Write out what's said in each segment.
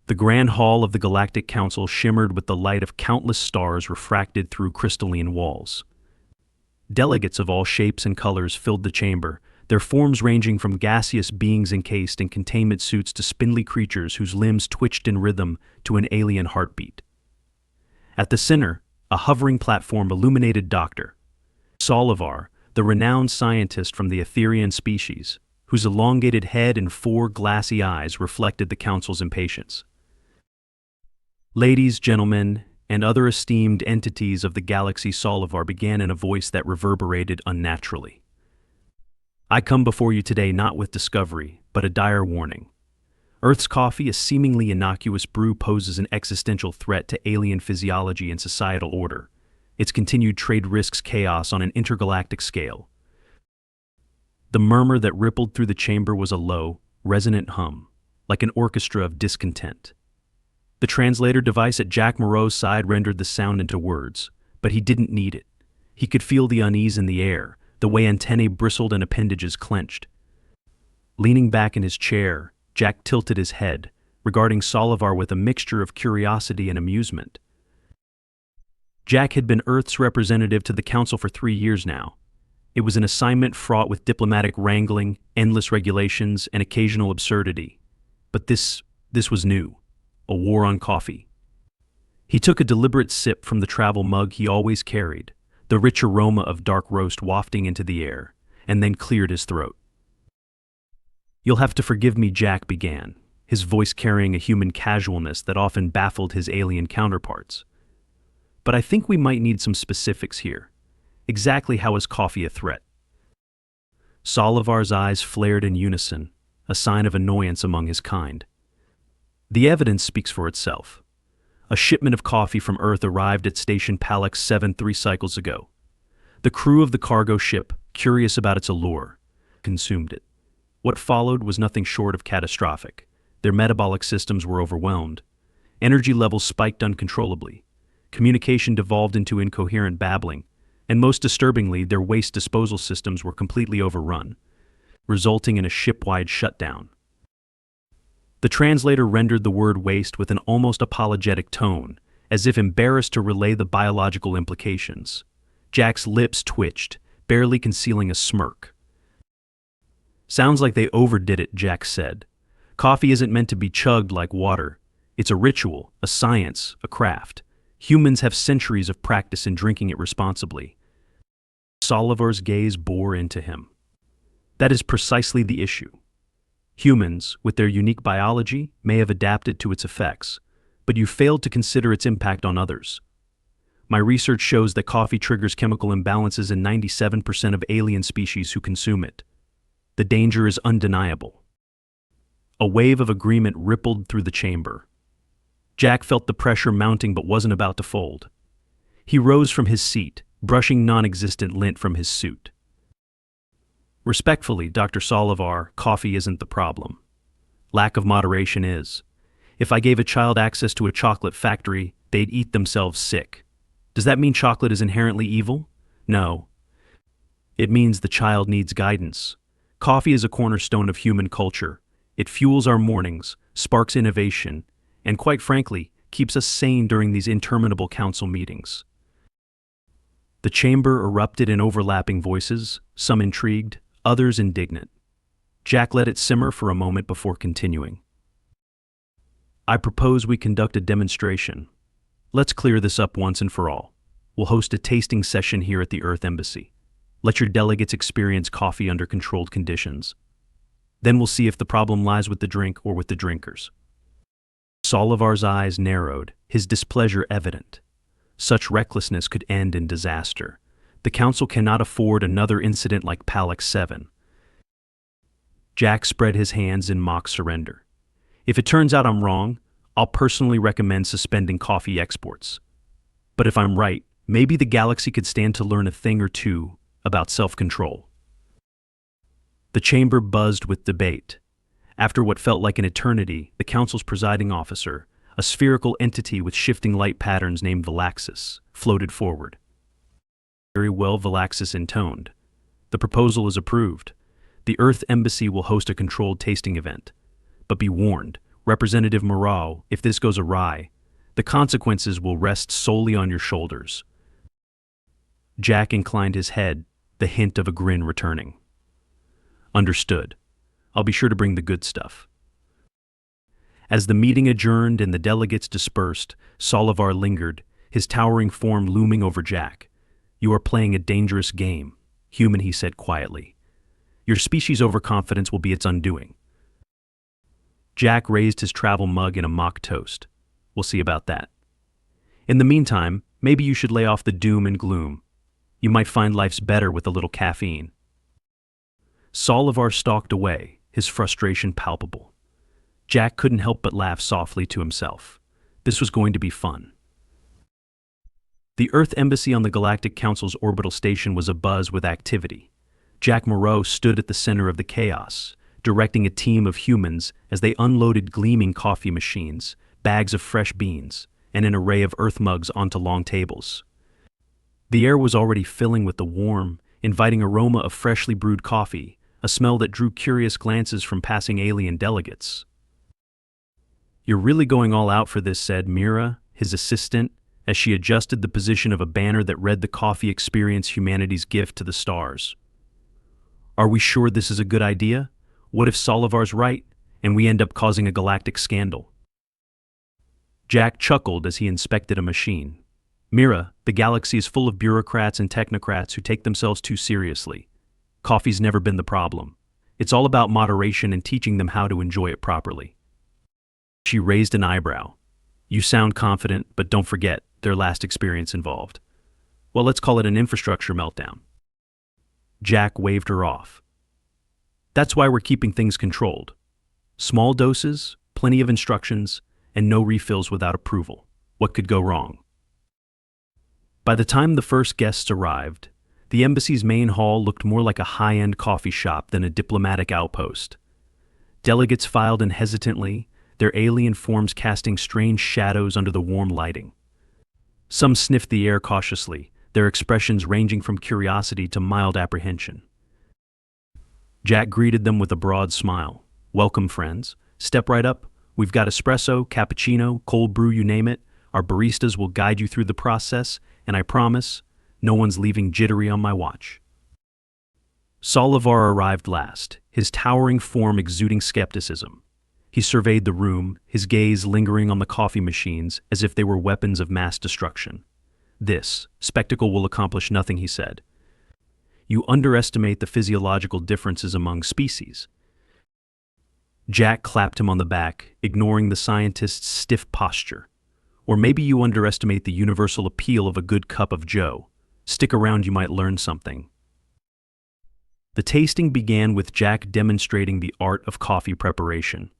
The grand hall of the Galactic Council shimmered with the light of countless stars refracted through crystalline walls. Delegates of all shapes and colors filled the chamber, their forms ranging from gaseous beings encased in containment suits to spindly creatures whose limbs twitched in rhythm to an alien heartbeat. At the center, a hovering platform illuminated Dr. Solivar, the renowned scientist from the Etherian species, whose elongated head and four glassy eyes reflected the council's impatience. Ladies, gentlemen, and other esteemed entities of the galaxy, Solivar began in a voice that reverberated unnaturally. I come before you today not with discovery, but a dire warning. Earth's coffee, a seemingly innocuous brew, poses an existential threat to alien physiology and societal order. Its continued trade risks chaos on an intergalactic scale. The murmur that rippled through the chamber was a low, resonant hum, like an orchestra of discontent. The translator device at Jack Moreau's side rendered the sound into words, but he didn't need it. He could feel the unease in the air, the way antennae bristled and appendages clenched. Leaning back in his chair, Jack tilted his head, regarding Solivar with a mixture of curiosity and amusement. Jack had been Earth's representative to the Council for 3 years now. It was an assignment fraught with diplomatic wrangling, endless regulations, and occasional absurdity. But this was new. A war on coffee. He took a deliberate sip from the travel mug he always carried, the rich aroma of dark roast wafting into the air, and then cleared his throat. You'll have to forgive me, Jack began, his voice carrying a human casualness that often baffled his alien counterparts. But I think we might need some specifics here. Exactly how is coffee a threat? Solivar's eyes flared in unison, a sign of annoyance among his kind. The evidence speaks for itself. A shipment of coffee from Earth arrived at Station Palix 7 3 cycles ago. The crew of the cargo ship, curious about its allure, consumed it. What followed was nothing short of catastrophic. Their metabolic systems were overwhelmed. Energy levels spiked uncontrollably. Communication devolved into incoherent babbling, and most disturbingly, their waste disposal systems were completely overrun, resulting in a ship-wide shutdown. The translator rendered the word waste with an almost apologetic tone, as if embarrassed to relay the biological implications. Jack's lips twitched, barely concealing a smirk. Sounds like they overdid it, Jack said. Coffee isn't meant to be chugged like water. It's a ritual, a science, a craft. Humans have centuries of practice in drinking it responsibly. Solivar's gaze bore into him. That is precisely the issue. Humans, with their unique biology, may have adapted to its effects, but you failed to consider its impact on others. My research shows that coffee triggers chemical imbalances in 97% of alien species who consume it. The danger is undeniable. A wave of agreement rippled through the chamber. Jack felt the pressure mounting but wasn't about to fold. He rose from his seat, brushing non-existent lint from his suit. Respectfully, Dr. Solivar, coffee isn't the problem. Lack of moderation is. If I gave a child access to a chocolate factory, they'd eat themselves sick. Does that mean chocolate is inherently evil? No. It means the child needs guidance. Coffee is a cornerstone of human culture. It fuels our mornings, sparks innovation, and quite frankly, keeps us sane during these interminable council meetings. The chamber erupted in overlapping voices, some intrigued, others indignant. Jack let it simmer for a moment before continuing. I propose we conduct a demonstration. Let's clear this up once and for all. We'll host a tasting session here at the Earth Embassy. Let your delegates experience coffee under controlled conditions. Then we'll see if the problem lies with the drink or with the drinkers. Solivar's eyes narrowed, his displeasure evident. Such recklessness could end in disaster. The Council cannot afford another incident like Palix 7. Jack spread his hands in mock surrender. If it turns out I'm wrong, I'll personally recommend suspending coffee exports. But if I'm right, maybe the galaxy could stand to learn a thing or two about self-control. The chamber buzzed with debate. After what felt like an eternity, the Council's presiding officer, a spherical entity with shifting light patterns named Valaxis, floated forward. Very well, Valaxis intoned. The proposal is approved. The Earth Embassy will host a controlled tasting event. But be warned, Representative Moreau, if this goes awry, the consequences will rest solely on your shoulders. Jack inclined his head, the hint of a grin returning. Understood. I'll be sure to bring the good stuff. As the meeting adjourned and the delegates dispersed, Salivar lingered, his towering form looming over Jack. You are playing a dangerous game, human, he said quietly. Your species' overconfidence will be its undoing. Jack raised his travel mug in a mock toast. We'll see about that. In the meantime, maybe you should lay off the doom and gloom. You might find life's better with a little caffeine. Salivar stalked away, his frustration palpable. Jack couldn't help but laugh softly to himself. This was going to be fun. The Earth Embassy on the Galactic Council's orbital station was abuzz with activity. Jack Moreau stood at the center of the chaos, directing a team of humans as they unloaded gleaming coffee machines, bags of fresh beans, and an array of earth mugs onto long tables. The air was already filling with the warm, inviting aroma of freshly brewed coffee, a smell that drew curious glances from passing alien delegates. You're really going all out for this, said Mira, his assistant, as she adjusted the position of a banner that read the coffee experience, humanity's gift to the stars. Are we sure this is a good idea? What if Salivar's right, and we end up causing a galactic scandal? Jack chuckled as he inspected a machine. Mira, the galaxy is full of bureaucrats and technocrats who take themselves too seriously. Coffee's never been the problem. It's all about moderation and teaching them how to enjoy it properly. She raised an eyebrow. You sound confident, but don't forget their last experience involved. Well, let's call it an infrastructure meltdown. Jack waved her off. That's why we're keeping things controlled. Small doses, plenty of instructions, and no refills without approval. What could go wrong? By the time the first guests arrived, the embassy's main hall looked more like a high-end coffee shop than a diplomatic outpost. Delegates filed in hesitantly, their alien forms casting strange shadows under the warm lighting. Some sniffed the air cautiously, their expressions ranging from curiosity to mild apprehension. Jack greeted them with a broad smile. Welcome, friends. Step right up. We've got espresso, cappuccino, cold brew, you name it. Our baristas will guide you through the process, and I promise, no one's leaving jittery on my watch. Salivar arrived last, his towering form exuding skepticism. He surveyed the room, his gaze lingering on the coffee machines as if they were weapons of mass destruction. This spectacle will accomplish nothing, he said. You underestimate the physiological differences among species. Jack clapped him on the back, ignoring the scientist's stiff posture. Or maybe you underestimate the universal appeal of a good cup of joe. Stick around, you might learn something. The tasting began with Jack demonstrating the art of coffee preparation.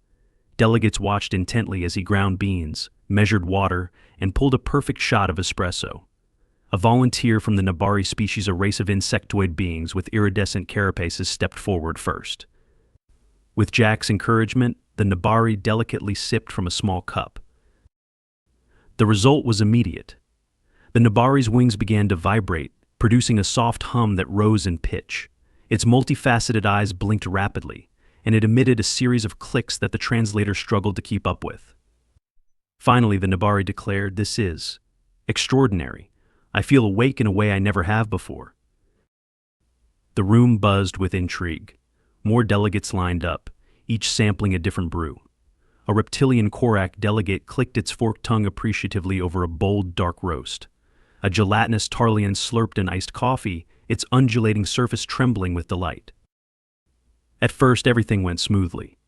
Delegates watched intently as he ground beans, measured water, and pulled a perfect shot of espresso. A volunteer from the Nabari species, a race of insectoid beings with iridescent carapaces, stepped forward first. With Jack's encouragement, the Nabari delicately sipped from a small cup. The result was immediate. The Nabari's wings began to vibrate, producing a soft hum that rose in pitch. Its multifaceted eyes blinked rapidly, and it emitted a series of clicks that the translator struggled to keep up with. Finally, the Nabari declared, "This is extraordinary. I feel awake in a way I never have before." The room buzzed with intrigue. More delegates lined up, each sampling a different brew. A reptilian Korak delegate clicked its forked tongue appreciatively over a bold, dark roast. A gelatinous Tarlian slurped an iced coffee, its undulating surface trembling with delight. At first, everything went smoothly.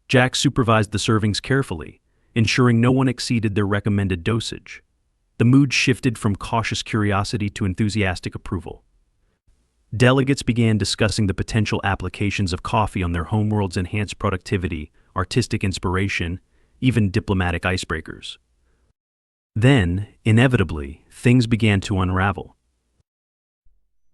Jack supervised the servings carefully, ensuring no one exceeded their recommended dosage. The mood shifted from cautious curiosity to enthusiastic approval. Delegates began discussing the potential applications of coffee on their homeworld's enhanced productivity, artistic inspiration, even diplomatic icebreakers. Then, inevitably, things began to unravel.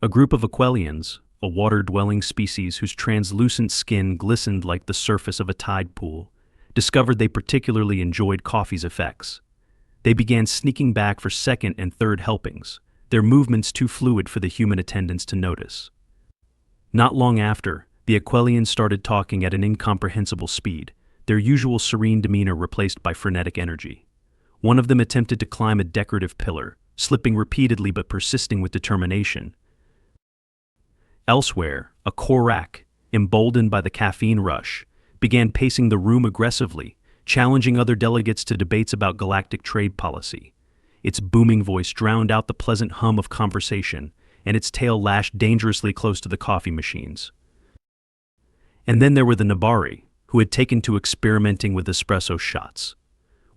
A group of Aquelians, a water-dwelling species whose translucent skin glistened like the surface of a tide pool, discovered they particularly enjoyed coffee's effects. They began sneaking back for second and third helpings, their movements too fluid for the human attendants to notice. Not long after, the Aquelians started talking at an incomprehensible speed, their their usual serene demeanor replaced by frenetic energy. One of them attempted to climb a decorative pillar, slipping repeatedly but persisting with determination. Elsewhere, a Korak, emboldened by the caffeine rush, began pacing the room aggressively, challenging other delegates to debates about galactic trade policy. Its booming voice drowned out the pleasant hum of conversation, and its tail lashed dangerously close to the coffee machines. And then there were the Nabari, who had taken to experimenting with espresso shots.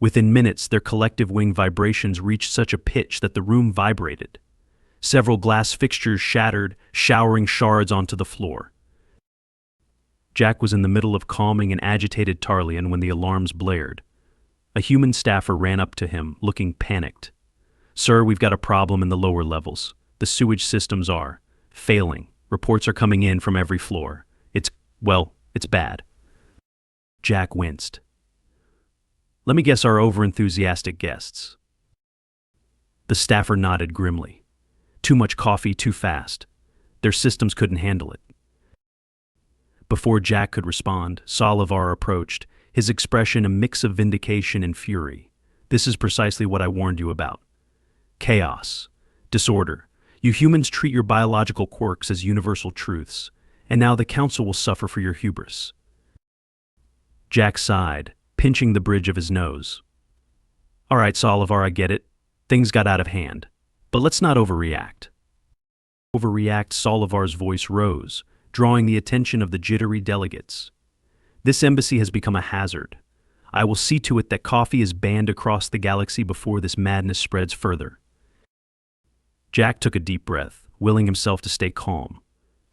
Within minutes, their collective wing vibrations reached such a pitch that the room vibrated. Several glass fixtures shattered, showering shards onto the floor. Jack was in the middle of calming an agitated Tarlian when the alarms blared. A human staffer ran up to him, looking panicked. "Sir, we've got a problem in the lower levels. The sewage systems are failing. Reports are coming in from every floor. It's bad." Jack winced. "Let me guess our overenthusiastic guests." The staffer nodded grimly. "Too much coffee too fast. Their systems couldn't handle it." Before Jack could respond, Salivar approached, his expression a mix of vindication and fury. "This is precisely what I warned you about. Chaos. Disorder. You humans treat your biological quirks as universal truths, and now the Council will suffer for your hubris." Jack sighed, pinching the bridge of his nose. "All right, Salivar, I get it. Things got out of hand. But let's not overreact." Salivar's voice rose, drawing the attention of the jittery delegates. "This embassy has become a hazard. I will see to it that coffee is banned across the galaxy before this madness spreads further." Jack took a deep breath, willing himself to stay calm.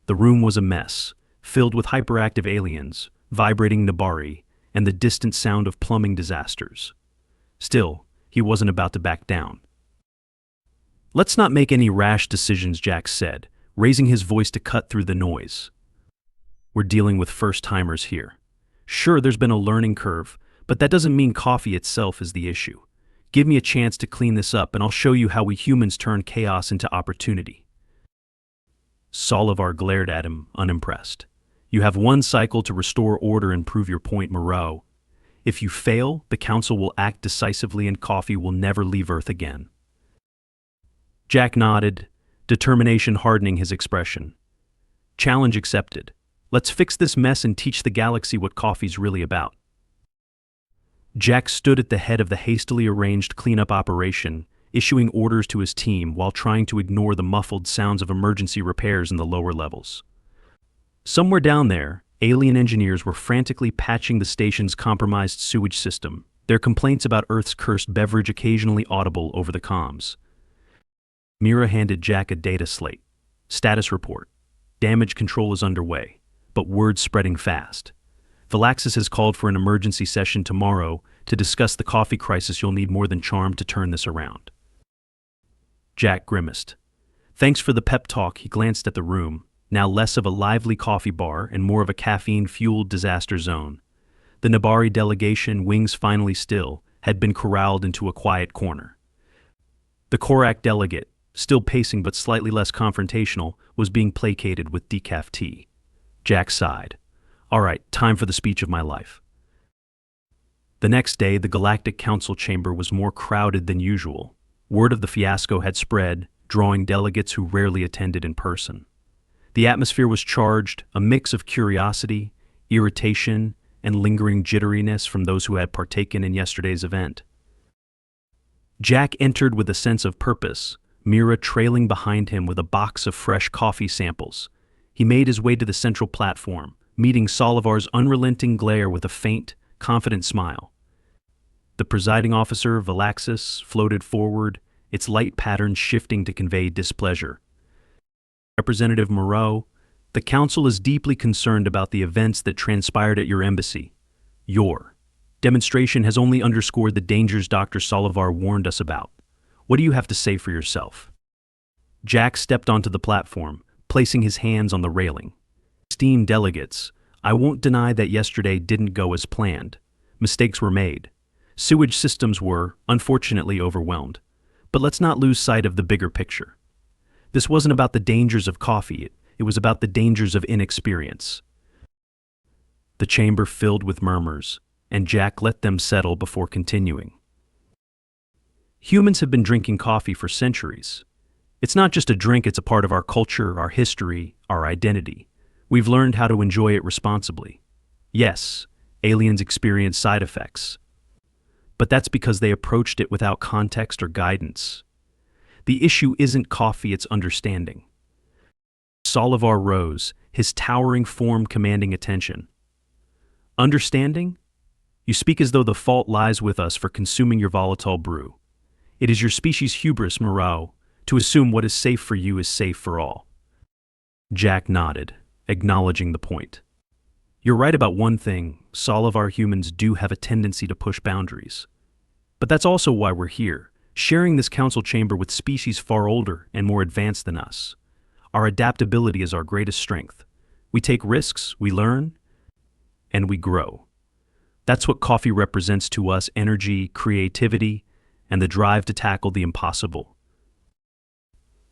The room was a mess, filled with hyperactive aliens, vibrating Nabari, and the distant sound of plumbing disasters. Still, he wasn't about to back down. "Let's not make any rash decisions," Jack said, raising his voice to cut through the noise. "We're dealing with first-timers here. Sure, there's been a learning curve, but that doesn't mean coffee itself is the issue. Give me a chance to clean this up, and I'll show you how we humans turn chaos into opportunity." Salivar glared at him, unimpressed. "You have one cycle to restore order and prove your point, Moreau. If you fail, the Council will act decisively and coffee will never leave Earth again." Jack nodded, determination hardening his expression. "Challenge accepted. Let's fix this mess and teach the galaxy what coffee's really about." Jack stood at the head of the hastily arranged cleanup operation, issuing orders to his team while trying to ignore the muffled sounds of emergency repairs in the lower levels. Somewhere down there, alien engineers were frantically patching the station's compromised sewage system, their complaints about Earth's cursed beverage occasionally audible over the comms. Mira handed Jack a data slate. "Status report. Damage control is underway, but word's spreading fast. Valaxis has called for an emergency session tomorrow to discuss the coffee crisis. You'll need more than charm to turn this around." Jack grimaced. Thanks for the pep talk. He glanced at the room, now less of a lively coffee bar and more of a caffeine-fueled disaster zone. The Nabari delegation, wings finally still, had been corralled into a quiet corner. The Korak delegate, still pacing but slightly less confrontational, was being placated with decaf tea. Jack sighed. "All right, time for the speech of my life." The next day, the Galactic Council chamber was more crowded than usual. Word of the fiasco had spread, drawing delegates who rarely attended in person. The atmosphere was charged, a mix of curiosity, irritation, and lingering jitteriness from those who had partaken in yesterday's event. Jack entered with a sense of purpose, Mira trailing behind him with a box of fresh coffee samples. He made his way to the central platform, meeting Salivar's unrelenting glare with a faint, confident smile. The presiding officer, Valaxis, floated forward, its light patterns shifting to convey displeasure. "Representative Moreau, the Council is deeply concerned about the events that transpired at your embassy. Your demonstration has only underscored the dangers Dr. Salivar warned us about. What do you have to say for yourself?" Jack stepped onto the platform, placing his hands on the railing. "Esteemed delegates, I won't deny that yesterday didn't go as planned. Mistakes were made. Sewage systems were, unfortunately, overwhelmed. But let's not lose sight of the bigger picture. This wasn't about the dangers of coffee, it was about the dangers of inexperience." The chamber filled with murmurs, and Jack let them settle before continuing. Humans have been drinking coffee for centuries. It's not just a drink, it's a part of our culture, our history, our identity. We've learned how to enjoy it responsibly. Yes, aliens experience side effects, but that's because they approached it without context or guidance. The issue isn't coffee, it's understanding. Salivar rose, his towering form commanding attention. Understanding? You speak as though the fault lies with us for consuming your volatile brew. It is your species' hubris, Moreau, to assume what is safe for you is safe for all. Jack nodded, acknowledging the point. You're right about one thing, Salivar humans do have a tendency to push boundaries. But that's also why we're here, sharing this council chamber with species far older and more advanced than us. Our adaptability is our greatest strength. We take risks, we learn, and we grow. That's what coffee represents to us: energy, creativity, and the drive to tackle the impossible.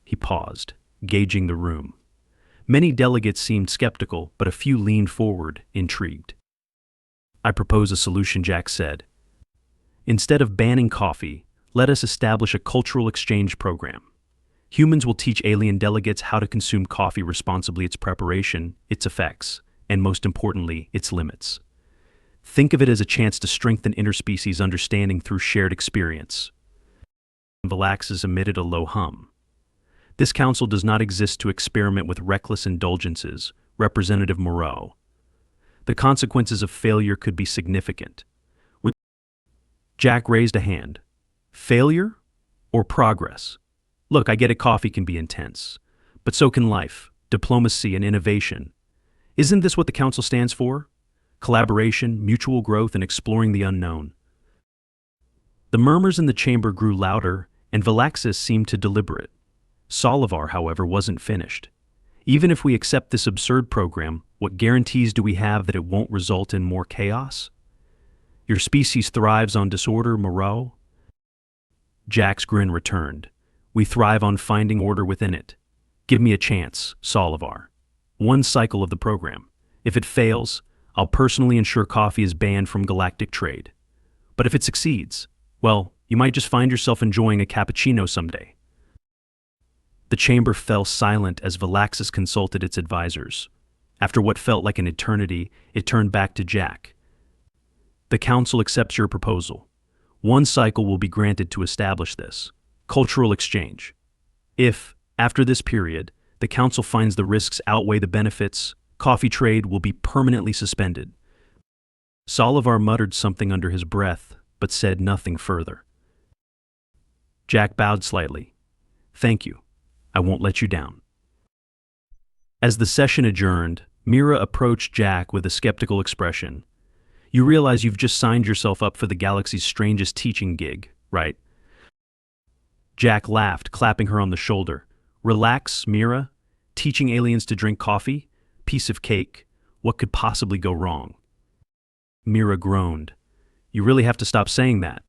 He paused, gauging the room. Many delegates seemed skeptical, but a few leaned forward, intrigued. I propose a solution, Jack said. Instead of banning coffee, let us establish a cultural exchange program. Humans will teach alien delegates how to consume coffee responsibly, its preparation, its effects, and most importantly, its limits. Think of it as a chance to strengthen interspecies understanding through shared experience. Valaxis emitted a low hum. This council does not exist to experiment with reckless indulgences, Representative Moreau. The consequences of failure could be significant. Jack raised a hand. Failure or progress? Look, I get it, coffee can be intense, but so can life, diplomacy, and innovation. Isn't this what the council stands for? Collaboration, mutual growth, and exploring the unknown. The murmurs in the chamber grew louder, and Valaxis seemed to deliberate. Salivar, however, wasn't finished. Even if we accept this absurd program, what guarantees do we have that it won't result in more chaos? Your species thrives on disorder, Moreau. Jack's grin returned. We thrive on finding order within it. Give me a chance, Salivar. One cycle of the program. If it fails, I'll personally ensure coffee is banned from galactic trade. But if it succeeds, well, you might just find yourself enjoying a cappuccino someday. The chamber fell silent as Valaxis consulted its advisors. After what felt like an eternity, it turned back to Jack. The council accepts your proposal. One cycle will be granted to establish this. Cultural exchange. If, after this period, the council finds the risks outweigh the benefits, coffee trade will be permanently suspended. Salivar muttered something under his breath, but said nothing further. Jack bowed slightly. Thank you. I won't let you down. As the session adjourned, Mira approached Jack with a skeptical expression. You realize you've just signed yourself up for the galaxy's strangest teaching gig, right? Jack laughed, clapping her on the shoulder. Relax, Mira. Teaching aliens to drink coffee? Piece of cake. What could possibly go wrong? Mira groaned. You really have to stop saying that.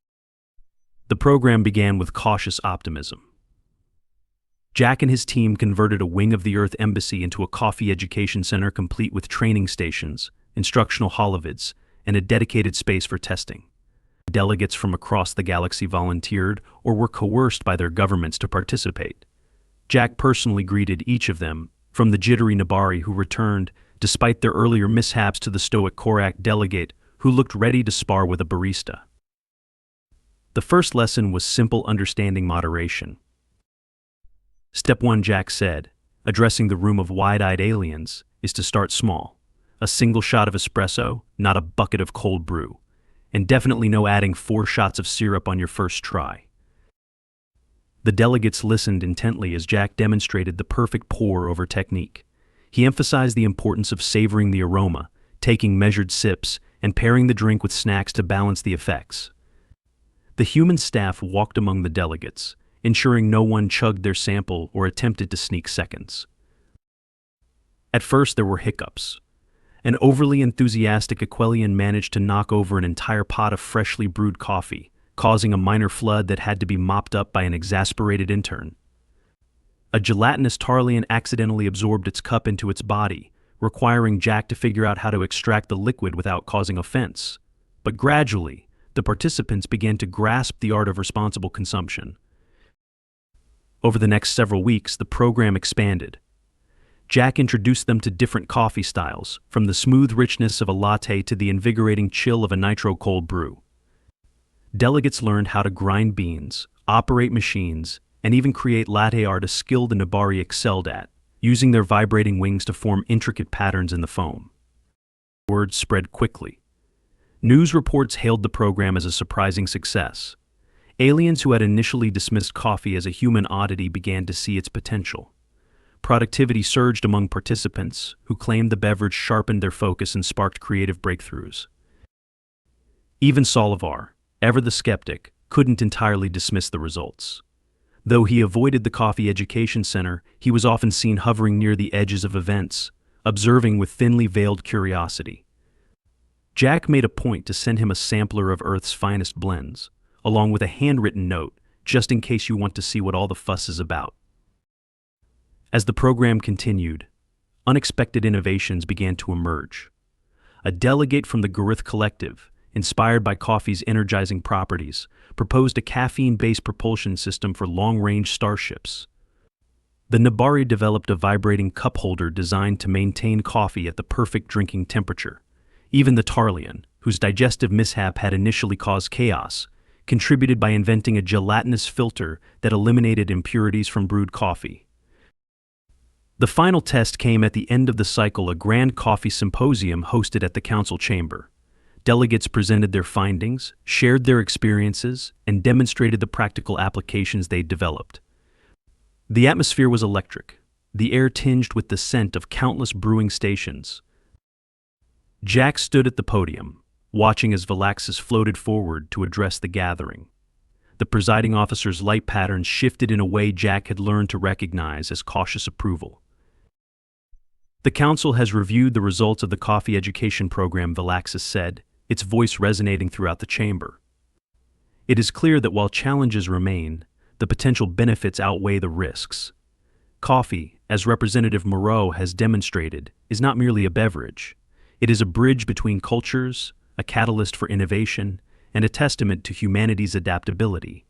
The program began with cautious optimism. Jack and his team converted a wing of the Earth Embassy into a coffee education center complete with training stations, instructional holovids, and a dedicated space for testing. Delegates from across the galaxy volunteered or were coerced by their governments to participate. Jack personally greeted each of them, from the jittery Nabari who returned, despite their earlier mishaps, to the stoic Korak delegate who looked ready to spar with a barista. The first lesson was simple: understanding moderation. Step 1, Jack said, addressing the room of wide-eyed aliens, is to start small. A single shot of espresso, not a bucket of cold brew. And definitely no adding 4 shots of syrup on your first try. The delegates listened intently as Jack demonstrated the perfect pour-over technique. He emphasized the importance of savoring the aroma, taking measured sips, and pairing the drink with snacks to balance the effects. The human staff walked among the delegates, ensuring no one chugged their sample or attempted to sneak seconds. At first there were hiccups. An overly enthusiastic Aquelian managed to knock over an entire pot of freshly brewed coffee, causing a minor flood that had to be mopped up by an exasperated intern. A gelatinous Tarlian accidentally absorbed its cup into its body, requiring Jack to figure out how to extract the liquid without causing offense. But gradually, the participants began to grasp the art of responsible consumption. Over the next several weeks, the program expanded. Jack introduced them to different coffee styles, from the smooth richness of a latte to the invigorating chill of a nitro cold brew. Delegates learned how to grind beans, operate machines, and even create latte art a skill the Nabari excelled at, using their vibrating wings to form intricate patterns in the foam. Word spread quickly. News reports hailed the program as a surprising success. Aliens who had initially dismissed coffee as a human oddity began to see its potential. Productivity surged among participants, who claimed the beverage sharpened their focus and sparked creative breakthroughs. Even Solivar, ever the skeptic, couldn't entirely dismiss the results. Though he avoided the coffee education center, he was often seen hovering near the edges of events, observing with thinly veiled curiosity. Jack made a point to send him a sampler of Earth's finest blends, along with a handwritten note, just in case you want to see what all the fuss is about. As the program continued, unexpected innovations began to emerge. A delegate from the Garith Collective, inspired by coffee's energizing properties, proposed a caffeine-based propulsion system for long-range starships. The Nabari developed a vibrating cup holder designed to maintain coffee at the perfect drinking temperature. Even the Tarlian, whose digestive mishap had initially caused chaos, contributed by inventing a gelatinous filter that eliminated impurities from brewed coffee. The final test came at the end of the cycle, a grand coffee symposium hosted at the council chamber. Delegates presented their findings, shared their experiences, and demonstrated the practical applications they'd developed. The atmosphere was electric, the air tinged with the scent of countless brewing stations. Jack stood at the podium, watching as Valaxis floated forward to address the gathering. The presiding officer's light patterns shifted in a way Jack had learned to recognize as cautious approval. "The council has reviewed the results of the coffee education program," Valaxis said, its voice resonating throughout the chamber. "It is clear that while challenges remain, the potential benefits outweigh the risks. Coffee, as Representative Moreau has demonstrated, is not merely a beverage. It is a bridge between cultures, a catalyst for innovation, and a testament to humanity's adaptability."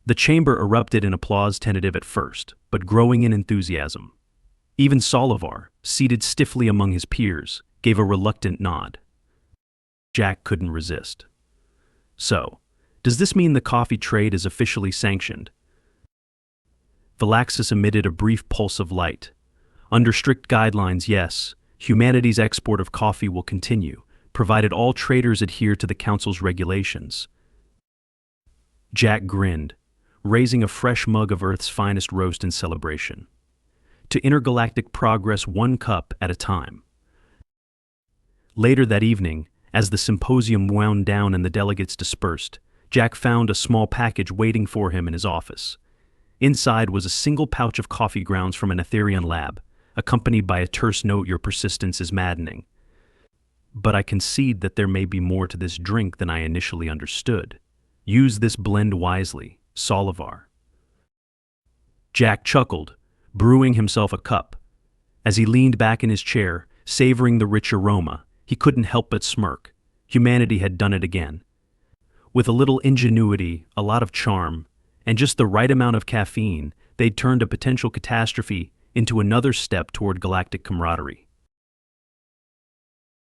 The chamber erupted in applause, tentative at first, but growing in enthusiasm. Even Solivar, seated stiffly among his peers, gave a reluctant nod. Jack couldn't resist. "So, does this mean the coffee trade is officially sanctioned?" Valaxis emitted a brief pulse of light. "Under strict guidelines, yes. Humanity's export of coffee will continue, provided all traders adhere to the Council's regulations." Jack grinned, raising a fresh mug of Earth's finest roast in celebration. To intergalactic progress, one cup at a time. Later that evening, as the symposium wound down and the delegates dispersed, Jack found a small package waiting for him in his office. Inside was a single pouch of coffee grounds from an Etherian lab, accompanied by a terse note, "Your persistence is maddening. But I concede that there may be more to this drink than I initially understood. Use this blend wisely, Solivar." Jack chuckled, brewing himself a cup. As he leaned back in his chair, savoring the rich aroma, he couldn't help but smirk. Humanity had done it again. With a little ingenuity, a lot of charm, and just the right amount of caffeine, they'd turned a potential catastrophe into another step toward galactic camaraderie.